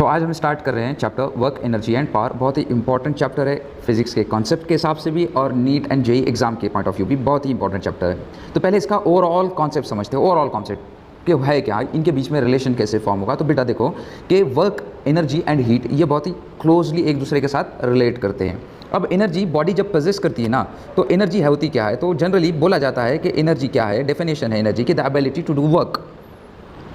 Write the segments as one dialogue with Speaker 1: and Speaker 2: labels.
Speaker 1: सो आज हम स्टार्ट कर रहे हैं chapter work energy and power. बहुत ही इंपॉर्टेंट चैप्टर है फिजिक्स के कॉन्सेप्ट के हिसाब से भी और नीट एंड जेईई एग्जाम के पॉइंट ऑफ व्यू भी बहुत ही इंपॉर्टेंट चैप्टर है। तो पहले इसका ओवरऑल कॉन्सेप्ट समझते हैं। ओवरऑल कॉन्सेप्ट कि है क्या, इनके बीच में रिलेशन कैसे फॉर्म होगा। तो बेटा देखो कि वर्क एनर्जी एंड हीट ये बहुत ही क्लोजली एक दूसरे के साथ रिलेट करते हैं। अब एनर्जी बॉडी जब पोजेस करती है ना, तो एनर्जी होती क्या है, तो जनरली बोला जाता है कि एनर्जी क्या है, डेफिनेशन है एनर्जी की the ability to do work.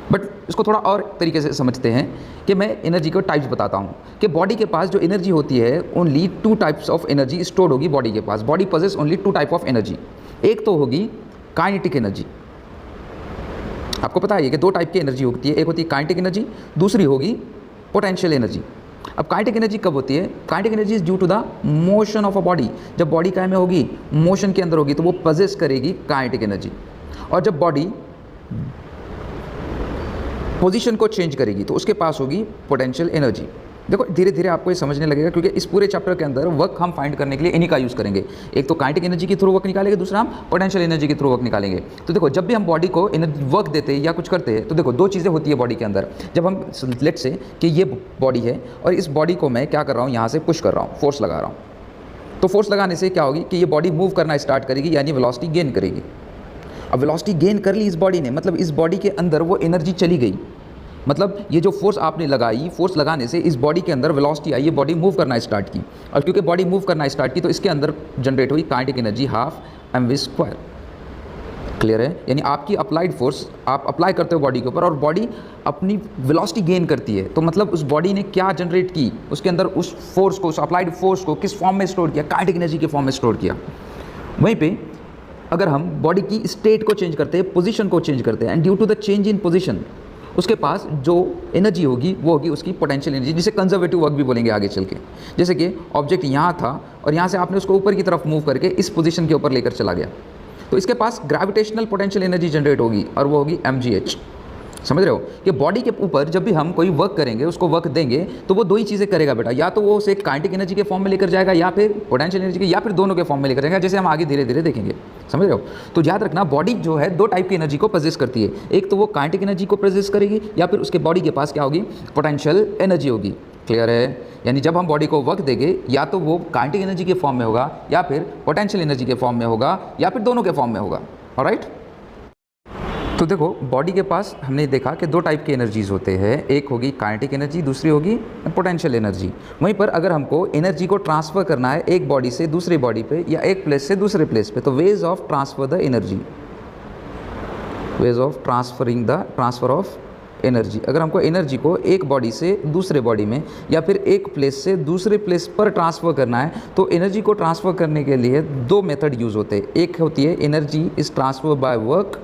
Speaker 1: But इसको थोड़ा और तरीके से समझते हैं कि मैं एनर्जी को टाइप्स बताता हूँ कि बॉडी के पास जो एनर्जी होती है only two types of energy stored होगी बॉडी के पास। Body possesses only two type of energy. एक तो होगी काइनेटिक एनर्जी। आपको पता है कि दो टाइप की एनर्जी होती है, एक होती है काइनेटिक एनर्जी, दूसरी होगी पोटेंशियल एनर्जी। अब काइनेटिक एनर्जी कब होती है? Kinetic energy is due to the motion of a body. जब बॉडी काय में होगी, मोशन के अंदर होगी, तो वो पोजेस करेगी काइनेटिक एनर्जी। और जब बॉडी पोजीशन को चेंज करेगी तो उसके पास होगी पोटेंशियल एनर्जी। देखो धीरे धीरे आपको ये समझने लगेगा, क्योंकि इस पूरे चैप्टर के अंदर वर्क हम फाइंड करने के लिए इन्हीं का यूज़ करेंगे। एक तो काइनेटिक एनर्जी के थ्रू वर्क निकालेंगे, दूसरा हम पोटेंशियल एनर्जी के थ्रू वर्क निकालेंगे। तो देखो जब भी हम बॉडी को वर्क देते हैं या कुछ करते हैं, तो देखो दो चीज़ें होती है बॉडी के अंदर। जब हम लेट से कि ये बॉडी है और इस बॉडी को मैं क्या कर रहा हूँ, यहाँ से पुश कर रहा हूँ, फोर्स लगा रहा हूँ, तो फोर्स लगाने से क्या होगी कि ये बॉडी मूव करना स्टार्ट करेगी, यानी वेलोसिटी गेन करेगी। अब वेलोसिटी गेन कर ली इस बॉडी ने, मतलब इस बॉडी के अंदर वो एनर्जी चली गई। मतलब ये जो फोर्स आपने लगाई, फोर्स लगाने से इस बॉडी के अंदर वेलोसिटी आई, ये बॉडी मूव करना स्टार्ट की। और क्योंकि बॉडी मूव करना स्टार्ट की तो इसके अंदर जनरेट हुई kinetic energy half mv²। Clear है? यानी आपकी अप्लाइड फोर्स आप अप्लाई करते हो बॉडी के ऊपर और बॉडी अपनी वेलोसिटी गेन करती है। तो मतलब उस बॉडी ने क्या जनरेट की, उसके अंदर उस फोर्स को, उस अप्लाइड फोर्स को किस फॉर्म में स्टोर किया? काइनेटिक एनर्जी के फॉर्म में स्टोर किया। वहीं पे अगर हम बॉडी की स्टेट को चेंज करते हैं, पोजीशन को चेंज करते हैं, and due to the change in position उसके पास जो एनर्जी होगी वो होगी उसकी पोटेंशियल एनर्जी, जिसे कंजर्वेटिव वर्क भी बोलेंगे आगे चल के। जैसे कि ऑब्जेक्ट यहाँ था और यहाँ से आपने उसको ऊपर की तरफ मूव करके इस पोजीशन के ऊपर लेकर चला गया, तो इसके पास ग्रेविटेशनल पोटेंशियल एनर्जी जनरेट होगी और वो होगी mgh। समझ रहे हो कि बॉडी के ऊपर जब भी हम कोई वर्क करेंगे, उसको वर्क देंगे, तो वो दो ही चीज़ें करेगा बेटा, या तो वो उसे काइनेटिक एनर्जी के फॉर्म में लेकर जाएगा या फिर पोटेंशियल एनर्जी के, या फिर दोनों के फॉर्म में लेकर जाएगा, जैसे हम आगे धीरे धीरे देखेंगे। समझ रहे हो? तो याद रखना बॉडी जो है दो टाइप की एनर्जी को पोजेस करती है। एक तो वो काइनेटिक एनर्जी को पोजेस करेगी या फिर उसके बॉडी के पास क्या होगी, पोटेंशियल एनर्जी होगी। क्लियर है? यानी जब हम बॉडी को वर्क देंगे या तो वो काइनेटिक एनर्जी के फॉर्म में होगा या फिर पोटेंशियल एनर्जी के फॉर्म में होगा या फिर दोनों के फॉर्म में होगा। ऑलराइट? तो देखो बॉडी के पास हमने देखा कि दो टाइप के एनर्जीज होते हैं, एक होगी काइनेटिक एनर्जी, दूसरी होगी पोटेंशियल एनर्जी। वहीं पर अगर हमको एनर्जी को ट्रांसफ़र करना है एक बॉडी से दूसरी बॉडी पे या एक प्लेस से दूसरे प्लेस पे, तो ways of transfer the energy, ways of transfer of energy. अगर हमको एनर्जी को एक बॉडी से दूसरे बॉडी में या फिर एक प्लेस से दूसरे प्लेस पर ट्रांसफ़र करना है, तो एनर्जी को ट्रांसफ़र करने के लिए दो मेथड यूज़ होते हैं। एक होती है energy is transfer by work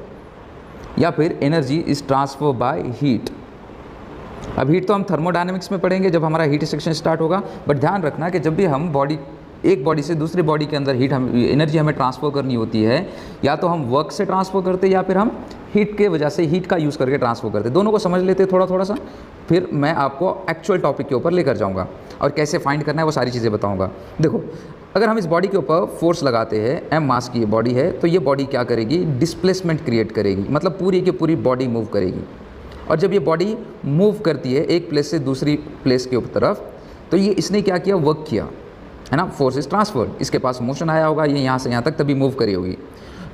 Speaker 1: या फिर energy is transfer by heat. अब हीट तो हम थर्मोडायनेमिक्स में पढ़ेंगे जब हमारा हीट सेक्शन स्टार्ट होगा। बट ध्यान रखना कि जब भी हम एक बॉडी से दूसरी बॉडी के अंदर एनर्जी हमें ट्रांसफ़र करनी होती है, या तो हम वर्क से ट्रांसफ़र करते हैं या फिर हम हीट के वजह से हीट का यूज़ करके ट्रांसफ़र करते हैं। दोनों को समझ लेते हैं थोड़ा थोड़ा सा, फिर मैं आपको एक्चुअल टॉपिक के ऊपर लेकर जाऊँगा और कैसे फाइंड करना है वो सारी चीज़ें बताऊँगा। देखो अगर हम इस बॉडी के ऊपर फोर्स लगाते हैं, m मास की ये बॉडी है, तो ये बॉडी क्या करेगी, डिस्प्लेसमेंट क्रिएट करेगी, मतलब पूरी की पूरी बॉडी मूव करेगी। और जब ये बॉडी मूव करती है एक प्लेस से दूसरी प्लेस के तरफ, तो ये इसने क्या किया, वर्क किया, है ना, फोर्स इज ट्रांसफर्ड। इसके पास मोशन आया होगा, ये यहाँ से यहाँ तक तभी मूव करी होगी।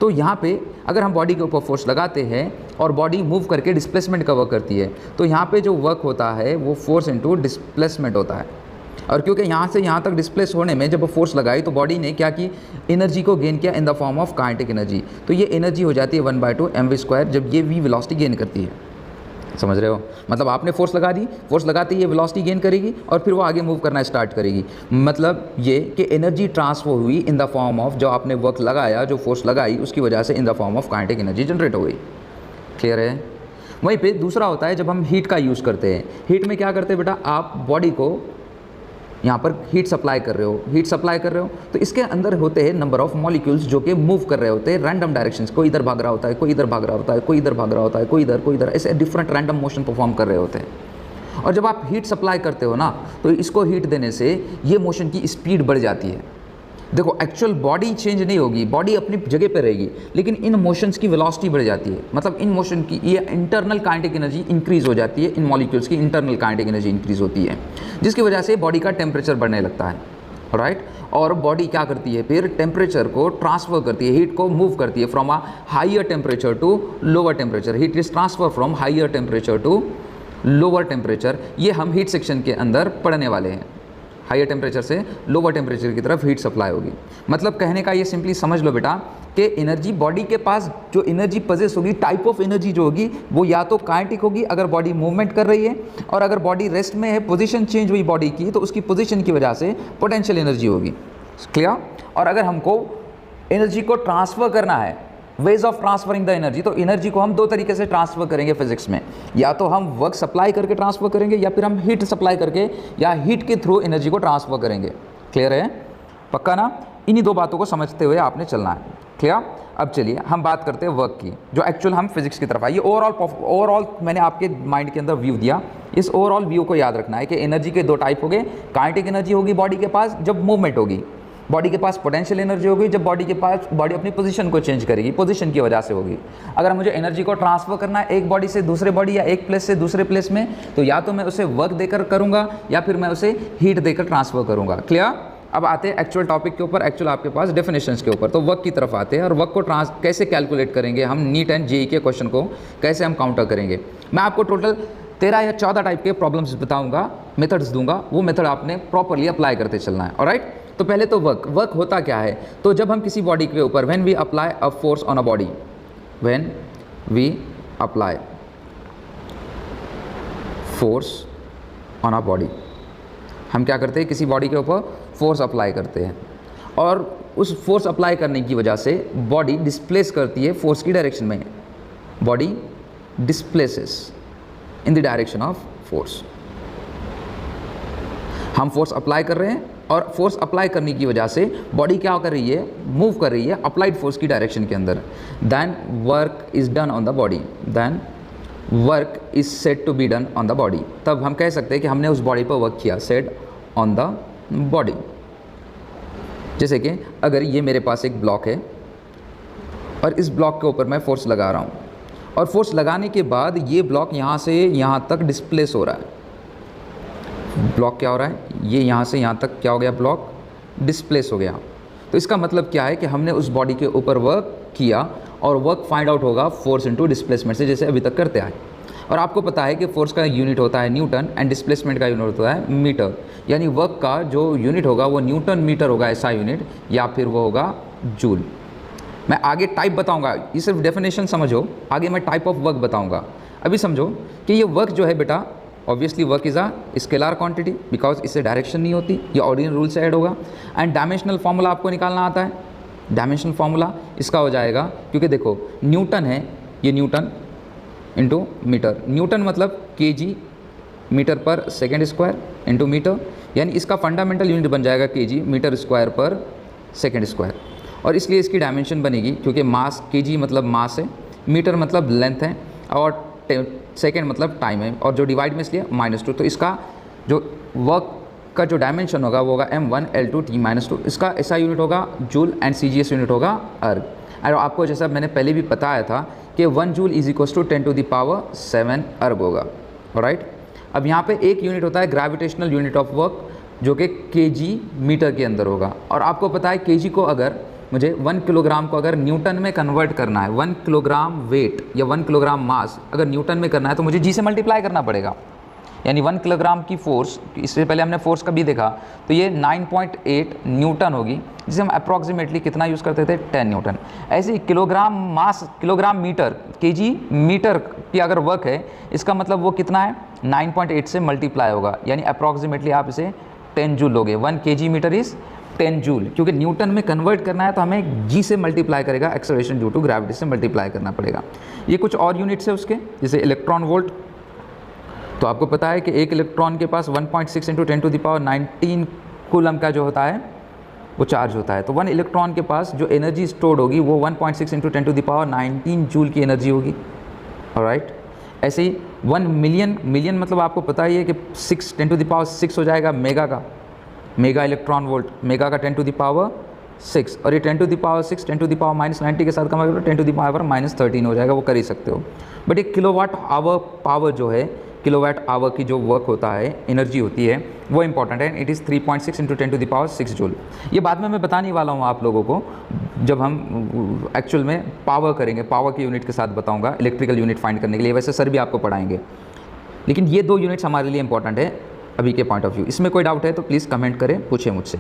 Speaker 1: तो यहाँ पे अगर हम बॉडी के ऊपर फोर्स लगाते हैं और बॉडी मूव करके डिस्प्लेसमेंट का वर्क करती है, तो यहाँ पे जो वर्क होता है वो फोर्स इनटू डिस्प्लेसमेंट होता है। और क्योंकि यहाँ से यहाँ तक डिस्प्लेस होने में जब फोर्स लगाई तो बॉडी ने क्या की, एनर्जी को गेन किया in the form of kinetic energy. तो ये एनर्जी हो जाती है 1/2 mv² जब ये v वेलोसिटी गेन करती है। समझ रहे हो? मतलब आपने फोर्स लगा दी, फोर्स लगाते ही ये वेलोसिटी गेन करेगी और फिर वो आगे मूव करना स्टार्ट करेगी। मतलब ये कि एनर्जी ट्रांसफर हुई इन द फॉर्म ऑफ, जो आपने वर्क लगाया, जो फोर्स लगाई, उसकी वजह से in the form of kinetic energy generate हो गई। क्लियर है? वहीं पे दूसरा होता है जब हम हीट का यूज़ करते हैं। हीट में क्या करते हैं बेटा, आप बॉडी को यहाँ पर हीट सप्लाई कर रहे हो, तो इसके अंदर होते हैं नंबर ऑफ मॉलिक्यूल्स जो कि मूव कर रहे होते हैं रैंडम डायरेक्शंस। कोई इधर भाग रहा होता है, कोई इधर भाग रहा होता है, कोई इधर भाग रहा होता है, कोई इधर, ऐसे डिफरेंट रैंडम मोशन परफॉर्म कर रहे होते हैं। और जब आप हीट सप्लाई करते हो ना, तो इसको हीट देने से ये मोशन की स्पीड बढ़ जाती है। देखो एक्चुअल बॉडी चेंज नहीं होगी, बॉडी अपनी जगह पे रहेगी, लेकिन इन मोशंस की वेलोसिटी बढ़ जाती है। मतलब इन मोशन की ये इंटरनल काइनेटिक एनर्जी इंक्रीज हो जाती है, इन मॉलिक्यूल्स की इंटरनल काइनेटिक एनर्जी इंक्रीज होती है, जिसकी वजह से बॉडी का टेम्परेचर बढ़ने लगता है, राइट। और बॉडी क्या करती है फिर, टेम्परेचर को ट्रांसफर करती है, हीट को मूव करती है from a higher temperature to lower temperature. Heat is transfer from higher temperature to lower temperature. ये हम हीट सेक्शन के अंदर पढ़ने वाले हैं। हाइयर टेम्परेचर से लोअर टेम्परेचर की तरफ हीट सप्लाई होगी। मतलब कहने का ये सिंपली समझ लो बेटा कि एनर्जी बॉडी के पास जो एनर्जी पजेस होगी, टाइप ऑफ एनर्जी जो होगी वो या तो काइनेटिक होगी अगर बॉडी मूवमेंट कर रही है, और अगर बॉडी रेस्ट में है, पोजीशन चेंज हुई बॉडी की, तो उसकी पोजीशन की वजह से पोटेंशियल एनर्जी होगी। क्लियर। और अगर हमको एनर्जी को ट्रांसफ़र करना है, ways of transferring the energy, तो एनर्जी को हम दो तरीके से ट्रांसफर करेंगे फिजिक्स में, या तो हम वर्क सप्लाई करके ट्रांसफर करेंगे, या फिर हम हीट सप्लाई करके या हीट के थ्रू एनर्जी को ट्रांसफर करेंगे। क्लियर है, पक्का ना। इन्हीं दो बातों को समझते हुए आपने चलना है। क्लियर। अब चलिए हम बात करते हैं वर्क की, जो एक्चुअल हम फिजिक्स की तरफ आइए। ओवरऑल मैंने आपके माइंड के अंदर व्यू दिया। इस ओवरऑल व्यू को याद रखना है कि एनर्जी के दो टाइप हो गए। काइनेटिक एनर्जी होगी बॉडी के पास जब मूवमेंट होगी, बॉडी के पास पोटेंशियल एनर्जी होगी जब बॉडी अपनी पोजीशन को चेंज करेगी, पोजीशन की वजह से होगी। अगर मुझे एनर्जी को ट्रांसफर करना है एक बॉडी से दूसरे बॉडी या एक प्लेस से दूसरे प्लेस में, तो या तो मैं उसे वर्क देकर करूँगा या फिर मैं उसे हीट देकर ट्रांसफर करूँगा। क्लियर। अब आते हैं एक्चुअल टॉपिक के ऊपर, एक्चुअल आपके पास डेफिनेशंस के ऊपर। तो वर्क की तरफ आते हैं, और वर्क को कैसे कैलकुलेट करेंगे हम, नीट एंड जेईई के क्वेश्चन को कैसे हम काउंटर करेंगे। मैं आपको टोटल 13 या 14 टाइप के प्रॉब्लम्स बताऊंगा, मेथड्स दूंगा, वो मेथड आपने प्रॉपरली अप्लाई करते चलना है। ऑलराइट। तो पहले तो वर्क होता क्या है, तो जब हम किसी बॉडी के ऊपर when we apply a force on a body, when we apply force on a body, हम क्या करते हैं, किसी बॉडी के ऊपर फोर्स अप्लाई करते हैं, और उस फोर्स अप्लाई करने की वजह से बॉडी डिस्प्लेस करती है फोर्स की डायरेक्शन में। Body displaces in the direction of force. हम फोर्स अप्लाई कर रहे हैं, और फोर्स अप्लाई करने की वजह से बॉडी क्या कर रही है, मूव कर रही है अप्लाइड फोर्स की डायरेक्शन के अंदर। Then work is done on the body, then work is said to be done on the body. तब हम कह सकते हैं कि हमने उस बॉडी पर वर्क किया, सेड ऑन द बॉडी। जैसे कि अगर ये मेरे पास एक ब्लॉक है और इस ब्लॉक के ऊपर मैं फोर्स लगा रहा हूँ, और फोर्स लगाने के बाद ये ब्लॉक यहाँ से यहाँ तक डिस्प्लेस हो रहा है। ब्लॉक क्या हो रहा है, ये यहाँ से यहाँ तक क्या हो गया, ब्लॉक डिस्प्लेस हो गया। तो इसका मतलब क्या है कि हमने उस बॉडी के ऊपर वर्क किया, और वर्क फाइंड आउट होगा फोर्स इनटू डिस्प्लेसमेंट से, जैसे अभी तक करते आए। और आपको पता है कि फोर्स का यूनिट होता है न्यूटन एंड डिस्प्लेसमेंट का यूनिट होता है मीटर। यानी वर्क का जो यूनिट होगा वो न्यूटन मीटर होगा, ऐसा यूनिट, या फिर वो होगा जूल। मैं आगे टाइप बताऊंगा, ये सिर्फ डेफिनेशन समझो, आगे मैं टाइप ऑफ वर्क बताऊंगा। अभी समझो कि ये वर्क जो है बेटा, obviously work is a scalar quantity, because इससे डायरेक्शन नहीं होती, ये ऑर्डिनरी रूल से ऐड होगा। एंड डायमेंशनल फार्मूला आपको निकालना आता है। डायमेंशनल फार्मूला इसका हो जाएगा, क्योंकि देखो न्यूटन है, ये न्यूटन इंटू मीटर। न्यूटन मतलब केजी मीटर पर सेकेंड स्क्वायर इंटू मीटर, यानी इसका फंडामेंटल यूनिट बन जाएगा केजी मीटर स्क्वायर पर सेकेंड स्क्वायर। और इसलिए इसकी डायमेंशन बनेगी, क्योंकि मास, केजी मतलब मास है, मीटर मतलब लेंथ है, और सेकेंड मतलब टाइम है, और जो डिवाइड में इसलिए -2। तो इसका जो वर्क का जो डायमेंशन होगा वो होगा m1 L2 T-2। इसका ऐसा यूनिट होगा जूल, एंड CGS यूनिट होगा अर्ग। और आपको जैसा मैंने पहले भी बताया था कि 1 जूल इज इक्वल टू 10⁻7 अर्ग होगा। राइट। अब यहाँ पे एक यूनिट होता है ग्रेविटेशनल यूनिट ऑफ वर्क, जो कि केजी मीटर के अंदर होगा। और आपको पता है केजी को अगर मुझे 1 किलोग्राम को अगर न्यूटन में कन्वर्ट करना है, 1 किलोग्राम वेट या 1 किलोग्राम मास अगर न्यूटन में करना है, तो मुझे जी से मल्टीप्लाई करना पड़ेगा। यानी 1 किलोग्राम की फोर्स, इससे पहले हमने फोर्स का भी देखा, तो ये 9.8 न्यूटन होगी, जिसे हम अप्रॉक्सीमेटली कितना यूज़ करते थे, 10 न्यूटन। ऐसे ही kilogram mass, kilogram metre, KG metre की अगर वर्क है, इसका मतलब वो कितना है, 9.8 से मल्टीप्लाई होगा, यानी अप्रॉक्सीमेटली आप इसे 10 जूल लोगे। 1 केजी मीटर इज़ 10 जूल। क्योंकि न्यूटन में कन्वर्ट करना है तो हमें जी से मल्टीप्लाई करेगा, एक्सेलरेशन ड्यू टू ग्रेविटी से मल्टीप्लाई करना पड़ेगा। ये कुछ और यूनिट्स है उसके, जैसे इलेक्ट्रॉन वोल्ट। तो आपको पता है कि एक इलेक्ट्रॉन के पास 1.6 × 10⁻19 कूलम का जो होता है वो चार्ज होता है। तो 1 इलेक्ट्रॉन के पास जो एनर्जी स्टोर्ड होगी वो 1.6 × 10⁻19 जूल की एनर्जी होगी। ऑलराइट। ऐसे ही 1 मिलियन मतलब आपको पता ही है कि 6 × 10⁻6 हो जाएगा मेगा का, मेगा इलेक्ट्रॉन वोल्ट। मेगा का 10⁻⁴ 6 और ये 10 to the power 6 10 to the power minus 90 के साथ कंपेयर करो 10 टू द पावर माइनस 13 हो जाएगा, वो कर ही सकते हो। बट ये किलोवाट आवर पावर जो है, किलोवाट आवर की जो वर्क होता है, एनर्जी होती है, वो इंपॉर्टेंट है। It is 3.6 into 10 to the power 6 joule. ये बाद में मैं बताने वाला हूँ आप लोगों को, जब हम एक्चुअल में पावर करेंगे, पावर की यूनिट के साथ बताऊँगा, इलेक्ट्रिकल यूनिट फाइंड करने के लिए। वैसे सर भी आपको पढ़ाएंगे, लेकिन ये 2 यूनिट्स हमारे लिए इंपॉर्टेंट है अभी के पॉइंट ऑफ व्यू। इसमें कोई डाउट है तो प्लीज़ कमेंट करें, पूछें मुझसे।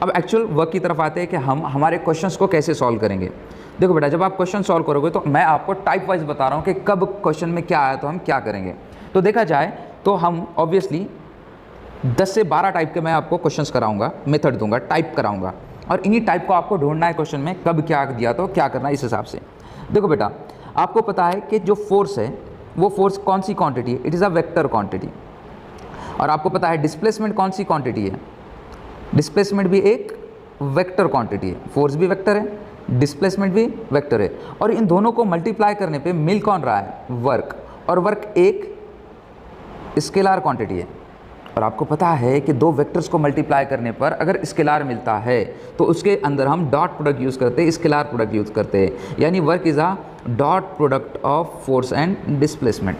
Speaker 1: अब एक्चुअल वर्क की तरफ आते हैं कि हम हमारे क्वेश्चंस को कैसे सॉल्व करेंगे। देखो बेटा, जब आप क्वेश्चन सॉल्व करोगे तो मैं आपको टाइप वाइज बता रहा हूँ कि कब क्वेश्चन में क्या आया तो हम क्या करेंगे। तो देखा जाए तो हम ऑब्वियसली 10 से 12 टाइप के मैं आपको क्वेश्चंस कराऊंगा, मेथड दूंगा, टाइप कराऊंगा, और इन्हीं टाइप को आपको ढूंढना है क्वेश्चन में कब क्या दिया तो क्या करना है, इस हिसाब से। देखो बेटा, आपको पता है कि जो फोर्स है वो फोर्स कौन सी क्वांटिटी है, it is a vector quantity. और आपको पता है डिस्प्लेसमेंट कौन सी क्वांटिटी है, डिस्प्लेसमेंट भी एक वेक्टर क्वांटिटी है। फोर्स भी वेक्टर है, डिस्प्लेसमेंट भी वेक्टर है, और इन दोनों को मल्टीप्लाई करने पे मिल कौन रहा है, वर्क। और वर्क एक स्केलार क्वांटिटी है। और आपको पता है कि 2 वेक्टर्स को मल्टीप्लाई करने पर अगर स्केलार मिलता है तो उसके अंदर हम डॉट प्रोडक्ट यूज़ करते हैं, स्केलार प्रोडक्ट यूज़ करते हैं, यानी work is a dot product of force and displacement.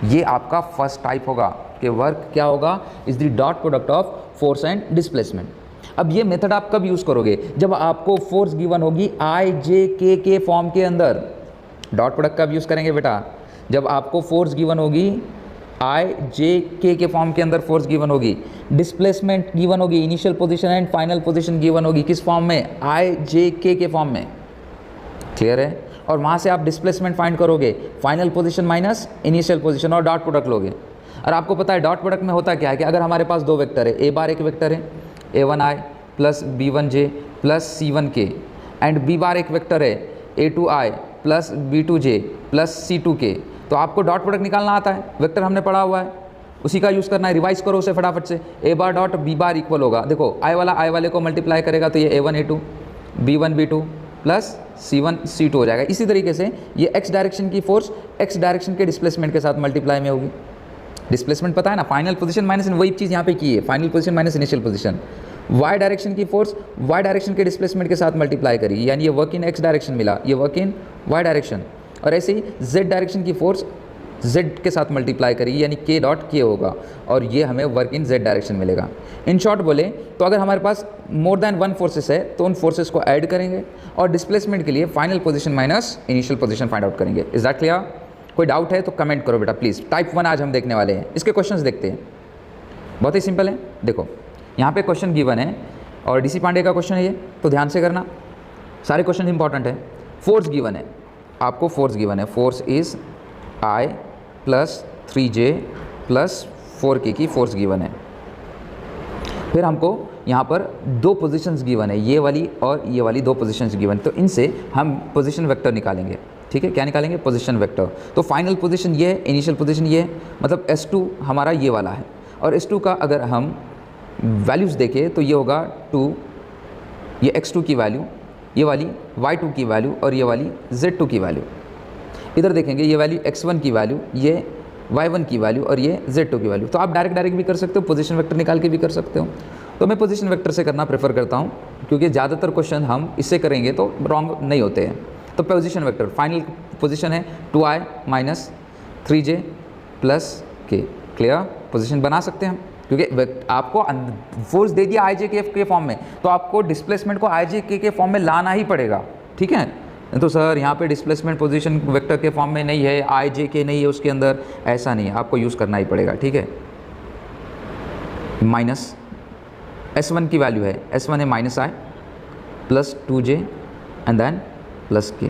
Speaker 1: ये आपका फर्स्ट टाइप होगा कि वर्क क्या होगा, is the dot product of force and displacement. अब ये मेथड आप कब यूज़ करोगे, जब आपको फोर्स गिवन होगी आई जे के फॉर्म के अंदर। डॉट प्रोडक्ट कब यूज़ करेंगे बेटा, जब आपको फोर्स गिवन होगी आई जे के फॉर्म के अंदर फोर्स गिवन होगी, डिस्प्लेसमेंट गिवन होगी, initial position and final position given होगी, किस फॉर्म में, आई जे के फॉर्म में। क्लियर है। और वहाँ से आप डिस्प्लेसमेंट फाइंड करोगे, final position minus initial position, और डॉट प्रोडक्ट लोगे। और आपको पता है डॉट प्रोडक्ट में होता क्या है कि अगर हमारे पास 2 वेक्टर है, ए बार एक वेक्टर है a1i plus b1j plus c1k, and b बार एक वेक्टर है a2i plus b2j plus c2k, तो आपको डॉट प्रोडक्ट निकालना आता है, वेक्टर हमने पढ़ा हुआ है, उसी का यूज़ करना है। रिवाइज करो उसे फटाफट से। A bar dot B bar equal होगा, देखो आई वाला आई वाले को मल्टीप्लाई करेगा तो ये a1 a2 b1 b2 plus c1 c2 हो जाएगा। इसी तरीके से ये x डायरेक्शन की फोर्स x डायरेक्शन के डिस्प्लेसमेंट के साथ मल्टीप्लाई में होगी। डिस्प्लेसमेंट पता है ना, फाइनल पोजीशन माइनस, वही चीज़ यहाँ पे की है, final position minus initial position. y direction की फोर्स y डायरेक्शन के डिस्प्लेसमेंट के साथ मल्टीप्लाई करेगी, यानी ये वर्क इन x डायरेक्शन मिला, ये वर्क इन y डायरेक्शन। और ऐसे ही z डायरेक्शन की फोर्स z के साथ मल्टीप्लाई करेगी, यानी k डॉट k होगा, और ये हमें वर्क इन z डायरेक्शन मिलेगा। इन शॉर्ट बोले तो अगर हमारे पास मोर देन 1 फोर्सेस है तो उन फोर्सेस को ऐड करेंगे और डिस्प्लेसमेंट के लिए final position minus initial position find out करेंगे। Is that clear? कोई डाउट है तो कमेंट करो बेटा प्लीज़। टाइप 1 आज हम देखने वाले हैं। इसके क्वेश्चंस देखते हैं, बहुत ही सिंपल है। देखो यहाँ पे क्वेश्चन गिवन है और डीसी पांडे का क्वेश्चन है ये, तो ध्यान से करना, सारे क्वेश्चन इंपॉर्टेंट है। फोर्स गिवन है, आपको फोर्स गिवन है, force is I plus 3j plus 4k की फोर्स गिवन है। फिर हमको यहाँ पर 2 पोजीशंस गिवन है, ये वाली और ये वाली 2 पोजीशंस गिवन, तो इनसे हम पोजीशन वेक्टर निकालेंगे। ठीक है, क्या निकालेंगे? Position vector. तो फाइनल पोजीशन ये है, इनिशियल पोजीशन ये है, मतलब S2 हमारा ये वाला है, और S2 का अगर हम वैल्यूज़ देखें तो ये होगा 2, ये x2 की वैल्यू, ये वाली y2 की वैल्यू, और ये वाली z2 की वैल्यू। इधर देखेंगे ये वैल्यू x1 की वैल्यू, ये y1 की वैल्यू, और ये z2 की वैल्यू। तो आप डायरेक्ट भी कर सकते हो, पोजीशन वेक्टर निकाल के भी कर सकते हो। तो मैं पोजीशन वेक्टर से करना प्रेफर करता हूँ, क्योंकि ज़्यादातर क्वेश्चन हम इससे करेंगे तो रॉन्ग नहीं होते हैं। तो पोजीशन वेक्टर, फाइनल पोजीशन है 2i minus 3j plus k। Clear? Position बना सकते हैं हम, क्योंकि आपको फोर्स दे दिया आई जे के फॉर्म में, तो आपको डिस्प्लेसमेंट को आई जे के फॉर्म में लाना ही पड़ेगा। ठीक है, तो सर यहाँ पे डिस्प्लेसमेंट पोजीशन वेक्टर के फॉर्म में नहीं है, आई जे के नहीं है उसके अंदर, ऐसा नहीं है, आपको यूज़ करना ही पड़ेगा। ठीक है, माइनस S1 की वैल्यू है, S1 है minus i plus 2j and then plus k।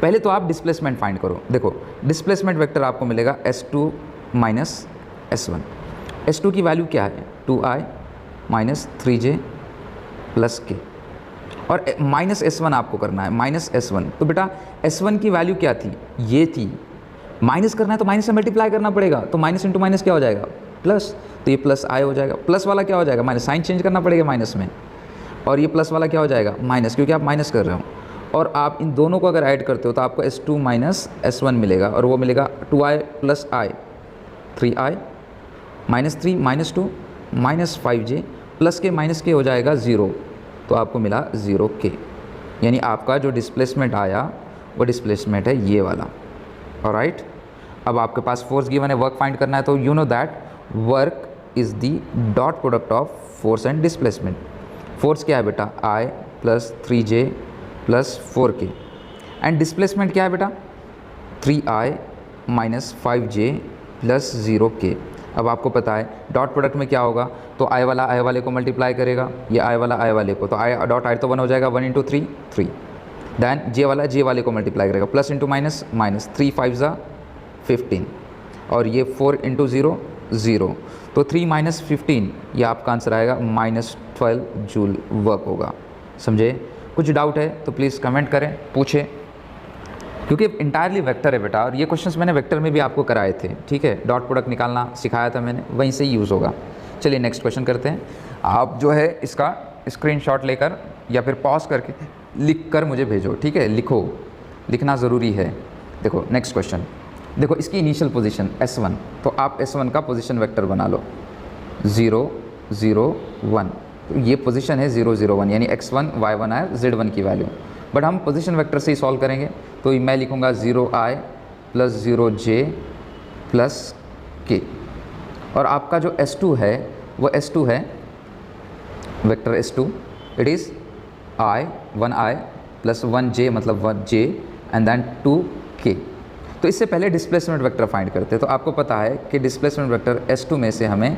Speaker 1: पहले तो आप डिस्प्लेसमेंट फाइंड करो। देखो डिस्प्लेसमेंट वेक्टर आपको मिलेगा S2 माइनस S1। S2 की वैल्यू क्या है? 2i minus 3j plus k, और माइनस S1 आपको करना है, माइनस S1। तो बेटा S1 की वैल्यू क्या थी? ये थी। माइनस करना है तो माइनस से मल्टीप्लाई करना पड़ेगा, तो माइनस इंटू माइनस क्या हो जाएगा? प्लस, तो ये प्लस i हो जाएगा। प्लस वाला क्या हो जाएगा? माइनस, साइन चेंज करना पड़ेगा माइनस में, और ये प्लस वाला क्या हो जाएगा? माइनस, क्योंकि आप माइनस कर रहे हो। और आप इन दोनों को अगर ऐड करते हो तो आपको S2 माइनस S1 मिलेगा, और वो मिलेगा 2i plus i, 3i minus 3 minus 2 minus 5j plus के माइनस के हो जाएगा 0, तो आपको मिला 0 K, यानी आपका जो डिस्प्लेसमेंट आया वो डिस्प्लेसमेंट है ये वाला। ऑलराइट, अब आपके पास फोर्स गिवन है, वर्क फाइंड करना है, तो you know that work is the dot product of force and displacement. Force क्या है बेटा, I plus 3J plus 4K, and displacement क्या है बेटा, 3I minus 5J plus 0K। अब आपको पता है डॉट प्रोडक्ट में क्या होगा, तो I वाला I वाले को मल्टीप्लाई करेगा, ये I वाला I वाले को, तो I डॉट I तो 1 हो जाएगा, 1 इंटू 3 3, दैन J वाला J वाले को मल्टीप्लाई करेगा, प्लस इंटू माइनस माइनस, 3 5 ज़ा 15, और ये 4 इंटू 0 0, तो 3 माइनस 15, ये आपका आंसर आएगा -12 जूल वर्क होगा। समझे? कुछ डाउट है तो प्लीज़ कमेंट करें, पूछें, क्योंकि इंटायरली वेक्टर है बेटा, और ये क्वेश्चंस मैंने वेक्टर में भी आपको कराए थे, ठीक है, डॉट प्रोडक्ट निकालना सिखाया था मैंने, वहीं से ही यूज़ होगा। चलिए नेक्स्ट क्वेश्चन करते हैं। आप जो है इसका स्क्रीनशॉट लेकर या फिर पॉज करके लिख कर मुझे भेजो, ठीक है, लिखो, लिखना ज़रूरी है। देखो नेक्स्ट क्वेश्चन, देखो इसकी इनिशियल पोजीशन S1, तो आप S1 का पोजीशन वेक्टर बना लो, 0 0 1, तो ये पोजीशन है 0 0 1, यानी x1 y1 है z1 की वैल्यू, बट हम पोजीशन वेक्टर से ही सॉल्व करेंगे, तो मैं लिखूँगा 0I plus 0J plus K, और आपका जो S2 है वो S2 है vector S2, it is I 1I plus 1J मतलब 1J एंड देन 2K। तो इससे पहले डिस्प्लेसमेंट वेक्टर फाइंड करते हैं, तो आपको पता है कि डिस्प्लेसमेंट वेक्टर S2 में से हमें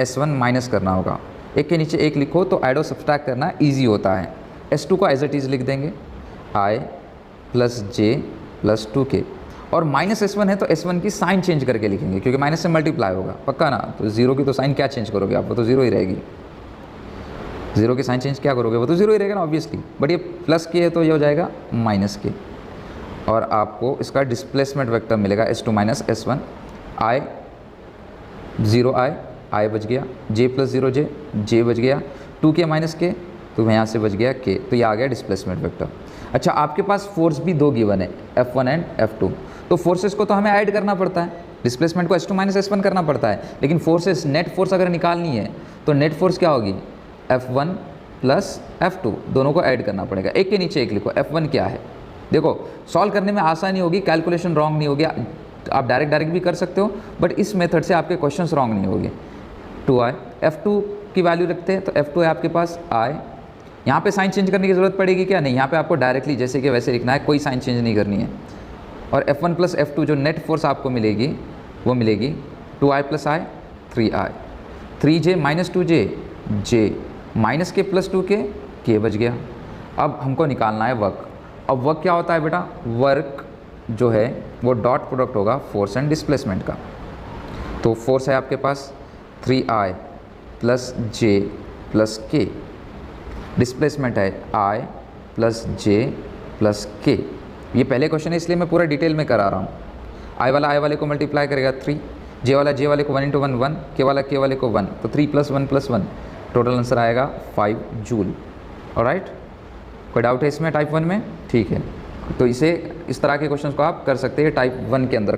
Speaker 1: S1 माइनस करना होगा, एक के नीचे एक लिखो तो ऐड और सब्सट्रैक्ट करना ईजी होता है। S2 को एज इट इज़ लिख देंगे, I plus J plus 2K, और माइनस S1 है तो S1 की साइन चेंज करके लिखेंगे, क्योंकि माइनस से मल्टीप्लाई होगा, पक्का ना, तो 0 की तो साइन क्या चेंज करोगे आप, वो तो 0 ही रहेगी, 0 की साइन चेंज क्या करोगे, वो तो 0 ही रहेगा ना ऑब्वियसली, बट ये प्लस के है तो ये हो जाएगा माइनस के, और आपको इसका डिस्प्लेसमेंट वेक्टर मिलेगा S2 minus S1, I 0I I बच गया, J प्लस 0J J बच गया, 2K माइनस K, तो यहाँ से बच गया K, तो ये आ गया डिस्प्लेसमेंट वेक्टर। अच्छा, आपके पास फोर्स भी दो गिवन है, F1 एंड F2, तो फोर्सेस को तो हमें ऐड करना पड़ता है, डिस्प्लेसमेंट को S2 माइनस S1 करना पड़ता है, लेकिन फोर्सेस नेट फोर्स अगर निकालनी है तो नेट फोर्स क्या होगी, F1 प्लस F2, दोनों को ऐड करना पड़ेगा, एक के नीचे एक लिखो। F1 क्या है, देखो सॉल्व करने में आसानी होगी, कैलकुलेशन रॉन्ग नहीं होगी, आप डायरेक्ट भी कर सकते हो, बट इस मेथड से आपके क्वेश्चंस रॉन्ग नहीं होंगे। 2I, F2 की वैल्यू रखते हैं, तो F2 है आपके पास I, यहाँ पे साइन चेंज करने की ज़रूरत पड़ेगी क्या, नहीं, यहाँ पे आपको डायरेक्टली जैसे कि वैसे लिखना है, कोई साइन चेंज नहीं करनी है। और F1 प्लस F2 जो नेट फोर्स आपको मिलेगी वो मिलेगी 2I plus I 3I, 3J minus 2J J minus K plus 2K K बच गया। अब हमको निकालना है वर्क। अब वर्क क्या होता है बेटा, वर्क जो है वो डॉट प्रोडक्ट होगा फोर्स एंड डिस्प्लेसमेंट का। तो फोर्स है आपके पास 3I plus J plus K, displacement है I plus J plus K। ये पहले क्वेश्चन है इसलिए मैं पूरा डिटेल में करा रहा हूँ। I वाले को मल्टीप्लाई करेगा 3, J वाले को 1 इंटू 1 1, K वाले को 1, तो 3 प्लस 1 प्लस 1, टोटल आंसर आएगा 5 जूल। ऑलराइट, कोई डाउट है इसमें टाइप 1 में, ठीक है, तो इसे इस तरह के क्वेश्चंस को आप कर सकते हैं टाइप 1 के अंदर।